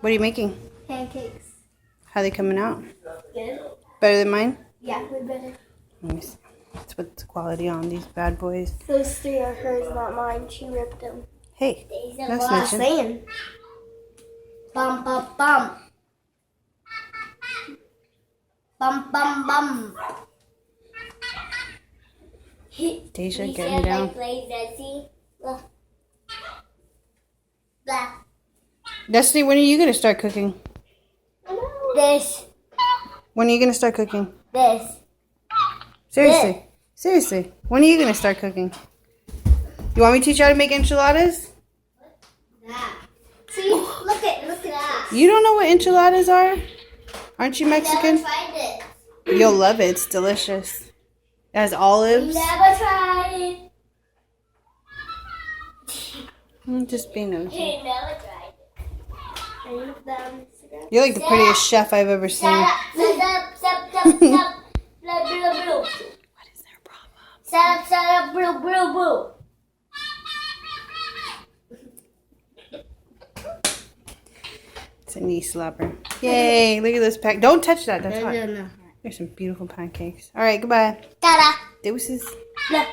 What are you making? Pancakes. How are they coming out? Good. Better than mine? Yeah, way better. Let me see. Let's put the quality on these bad boys. Those 3 are hers, not mine. She ripped them. Hey, no snitching. Saying. Bum, bum, bum. Bum, bum, bum. Daeja getting down. Destiny, when are you going to start cooking? This. When are you going to start cooking? This. Seriously. Seriously. When are you going to start cooking? You want me to teach you how to make enchiladas? See, look at that. You don't know what enchiladas are? Aren't you Mexican? Never tried it. You'll love it. It's delicious. It has olives. Never tried it. I'm just being nosy. He never tried it. You're like the prettiest chef I've ever seen. What is their problem? It's a knee slapper. Yay, look at this pack. Don't touch that. That's hot. No. There's some beautiful pancakes. All right, goodbye. Ta-da. Deuces. Look.